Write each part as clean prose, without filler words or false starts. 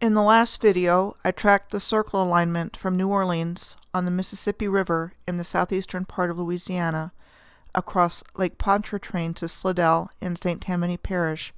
In the last video, I tracked the circle alignment from New Orleans on the Mississippi River in the southeastern part of Louisiana across Lake Pontchartrain to Slidell in St. Tammany Parish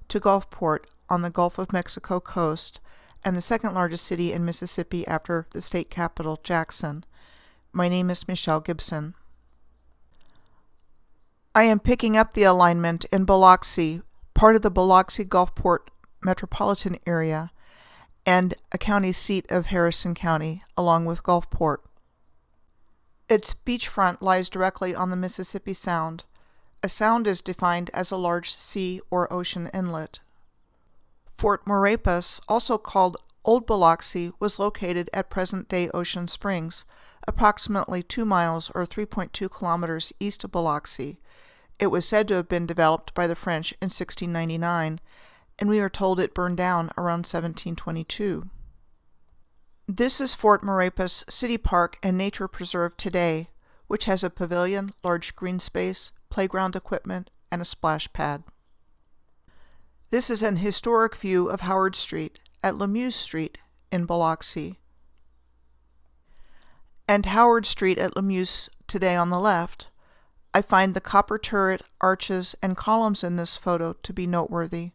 to Gulfport on the Gulf of Mexico coast and the second largest city in Mississippi after the state capital, Jackson. My name is Michelle Gibson. I am picking up the alignment in Biloxi, part of the Biloxi-Gulfport Metropolitan area, and a county seat of Harrison County, along with Gulfport. Its beachfront lies directly on the Mississippi Sound. A sound is defined as a large sea or ocean inlet. Fort Maurepas, also called Old Biloxi, was located at present-day Ocean Springs, approximately 2 miles or 3.2 kilometers east of Biloxi. It was said to have been developed by the French in 1699, and we are told it burned down around 1722. This is Fort Maurepas City Park and Nature Preserve today, which has a pavilion, large green space, playground equipment, and a splash pad. This is an historic view of Howard Street at Lemieux Street in Biloxi. And Howard Street at Lemieux today on the left. I find the copper turret, arches, and columns in this photo to be noteworthy.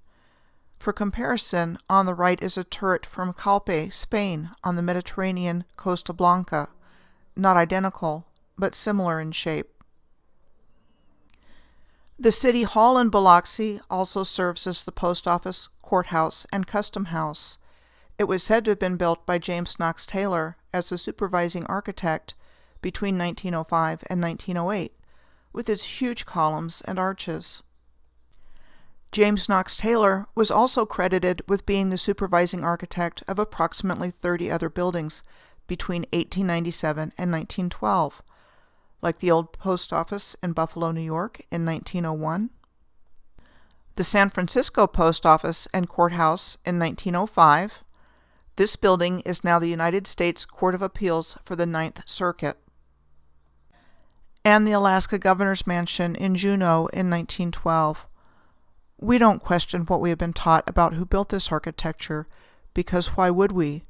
For comparison, on the right is a turret from Calpe, Spain, on the Mediterranean Costa Blanca, not identical, but similar in shape. The City Hall in Biloxi also serves as the post office, courthouse, and custom house. It was said to have been built by James Knox Taylor as the supervising architect between 1905 and 1908, with its huge columns and arches. James Knox Taylor was also credited with being the supervising architect of approximately 30 other buildings between 1897 and 1912, like the old post office in Buffalo, New York in 1901, the San Francisco post office and courthouse in 1905. This building is now the United States Court of Appeals for the Ninth Circuit, and the Alaska Governor's Mansion in Juneau in 1912. We don't question what we have been taught about who built this architecture, because why would we?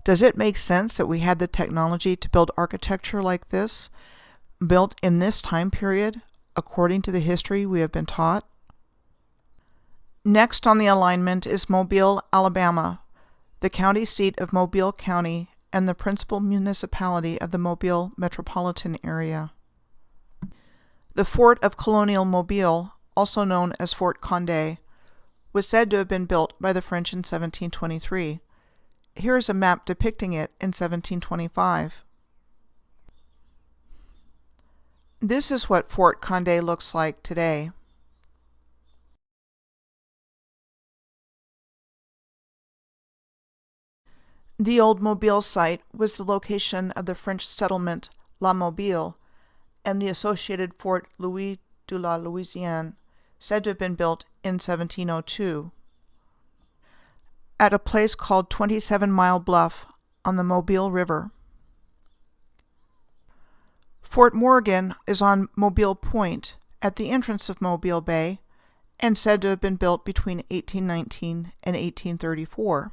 Does it make sense that we had the technology to build architecture like this, built in this time period, according to the history we have been taught? Next on the alignment is Mobile, Alabama, the county seat of Mobile County and the principal municipality of the Mobile metropolitan area. The fort of colonial Mobile, also known as Fort Condé, was said to have been built by the French in 1723. Here is a map depicting it in 1725. This is what Fort Condé looks like today. The old Mobile site was the location of the French settlement La Mobile and the associated Fort Louis de la Louisiane, said to have been built in 1702, at a place called 27 Mile Bluff on the Mobile River. Fort Morgan is on Mobile Point at the entrance of Mobile Bay and said to have been built between 1819 and 1834.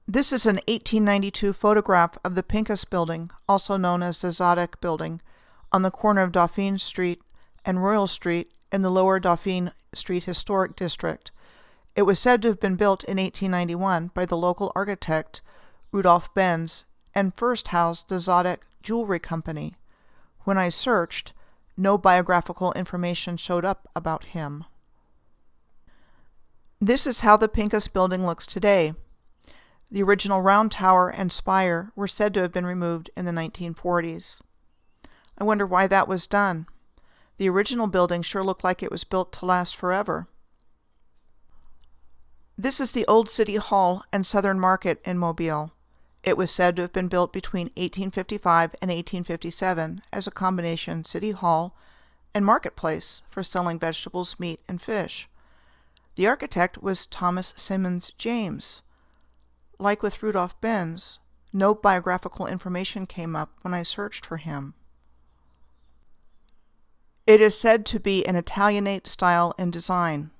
This is an 1892 photograph of the Pincus Building, also known as the Zodek Building, on the corner of Dauphine Street and Royal Street in the Lower Dauphine Street Historic District. It was said to have been built in 1891 by the local architect Rudolph Benz and first housed the Zodek Jewelry Company. When I searched, no biographical information showed up about him. This is how the Pincus Building looks today. The original round tower and spire were said to have been removed in the 1940s. I wonder why that was done. The original building sure looked like it was built to last forever. This is the old City Hall and Southern Market in Mobile. It was said to have been built between 1855 and 1857 as a combination city hall and marketplace for selling vegetables, meat, and fish. The architect was Thomas Simmons James. Like with Rudolph Benz, no biographical information came up when I searched for him. It is said to be an Italianate style in design.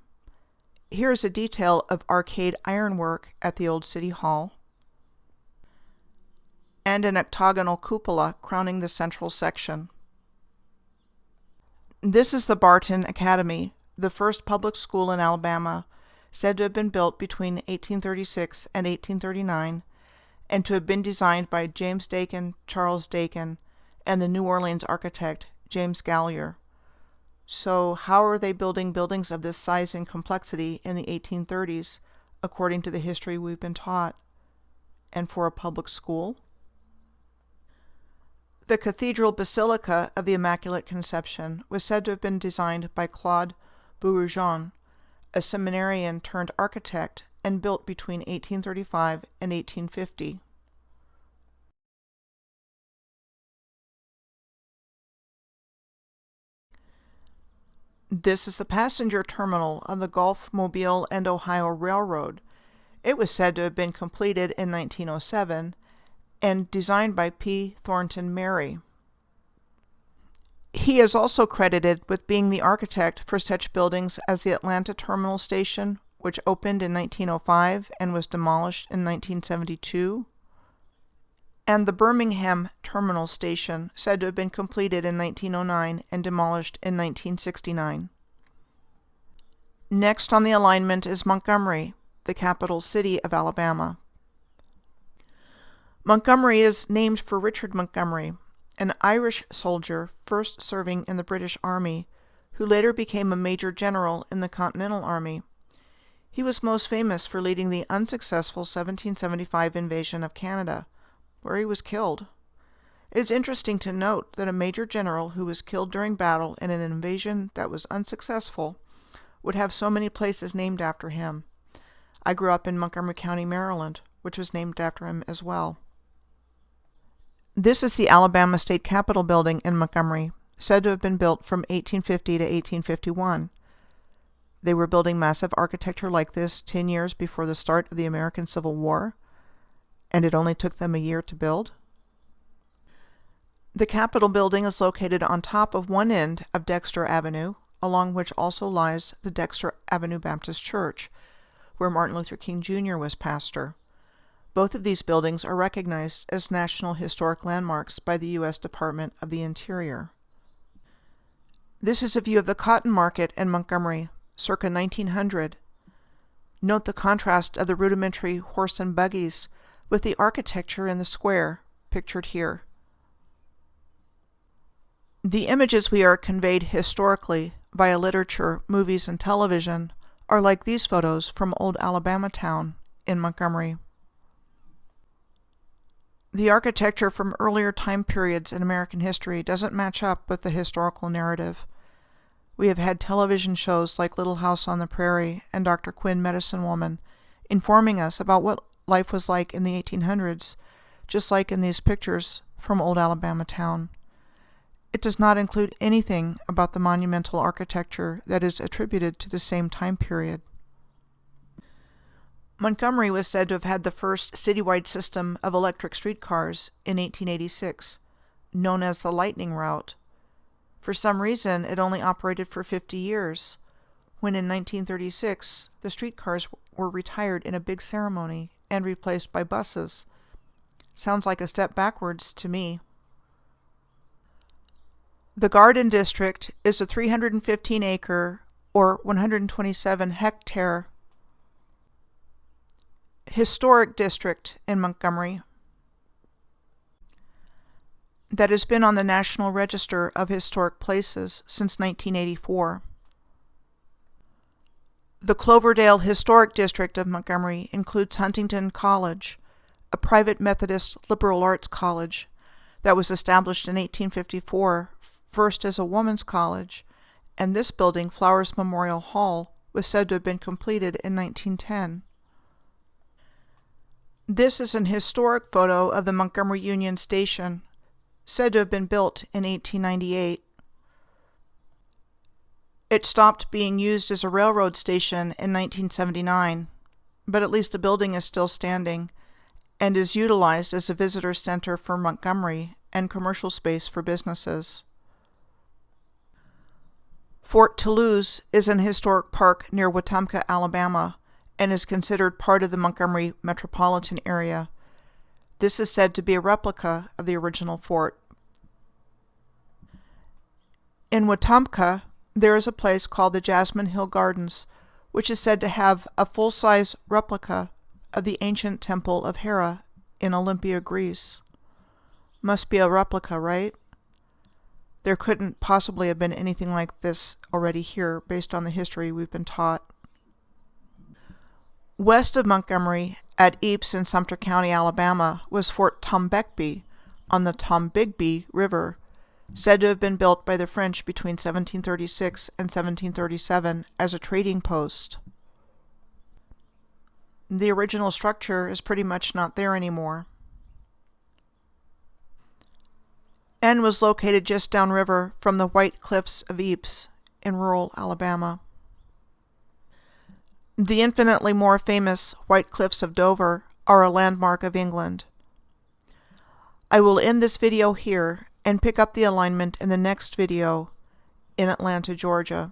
Here is a detail of arcade ironwork at the old City Hall, and an octagonal cupola crowning the central section. This is the Barton Academy, the first public school in Alabama, said to have been built between 1836 and 1839, and to have been designed by James Dakin, Charles Dakin, and the New Orleans architect James Gallier. So how are they building buildings of this size and complexity in the 1830s, according to the history we've been taught, and for a public school? The Cathedral Basilica of the Immaculate Conception was said to have been designed by Claude Bourgeon, a seminarian turned architect, and built between 1835 and 1850. This is the passenger terminal of the Gulf, Mobile, and Ohio Railroad. It was said to have been completed in 1907 and designed by P. Thornton Mary. He is also credited with being the architect for such buildings as the Atlanta Terminal Station, which opened in 1905 and was demolished in 1972, and the Birmingham Terminal Station, said to have been completed in 1909 and demolished in 1969. Next on the alignment is Montgomery, the capital city of Alabama. Montgomery is named for Richard Montgomery, an Irish soldier first serving in the British Army, who later became a major general in the Continental Army. He was most famous for leading the unsuccessful 1775 invasion of Canada, where he was killed. It is interesting to note that a major general who was killed during battle in an invasion that was unsuccessful would have so many places named after him. I grew up in Montgomery County, Maryland, which was named after him as well. This is the Alabama State Capitol building in Montgomery, said to have been built from 1850 to 1851. They were building massive architecture like this 10 years before the start of the American Civil War, and it only took them a year to build. The Capitol building is located on top of one end of Dexter Avenue, along which also lies the Dexter Avenue Baptist Church, where Martin Luther King Jr. was pastor. Both of these buildings are recognized as National Historic Landmarks by the U.S. Department of the Interior. This is a view of the cotton market in Montgomery, circa 1900. Note the contrast of the rudimentary horse and buggies with the architecture in the square, pictured here. The images we are conveyed historically via literature, movies, and television are like these photos from Old Alabama Town in Montgomery. The architecture from earlier time periods in American history doesn't match up with the historical narrative. We have had television shows like Little House on the Prairie and Dr. Quinn, Medicine Woman, informing us about what life was like in the 1800s, just like in these pictures from Old Alabama Town. It does not include anything about the monumental architecture that is attributed to the same time period. Montgomery was said to have had the first citywide system of electric streetcars in 1886, known as the Lightning Route. For some reason, it only operated for 50 years, when in 1936 the streetcars were retired in a big ceremony and replaced by buses. Sounds like a step backwards to me. The Garden District is a 315-acre or 127-hectare historic district in Montgomery that has been on the National Register of Historic Places since 1984. The Cloverdale Historic District of Montgomery includes Huntington College, a private Methodist liberal arts college that was established in 1854, first as a woman's college, and this building, Flowers Memorial Hall, was said to have been completed in 1910. This is an historic photo of the Montgomery Union Station, said to have been built in 1898. It stopped being used as a railroad station in 1979, but at least the building is still standing and is utilized as a visitor center for Montgomery and commercial space for businesses. Fort Toulouse is an historic park near Wetumpka, Alabama, and is considered part of the Montgomery metropolitan area. This is said to be a replica of the original fort. In Wetumpka, there is a place called the Jasmine Hill Gardens, which is said to have a full-size replica of the ancient temple of Hera in Olympia, Greece. Must be a replica, right? There couldn't possibly have been anything like this already here, based on the history we've been taught. West of Montgomery, at Eepes in Sumter County, Alabama, was Fort Tombeckbee on the Tombigbee River, said to have been built by the French between 1736 and 1737 as a trading post. The original structure is pretty much not there anymore, and was located just downriver from the White Cliffs of Eepes in rural Alabama. The infinitely more famous White Cliffs of Dover are a landmark of England. I will end this video here and pick up the alignment in the next video in Atlanta, Georgia.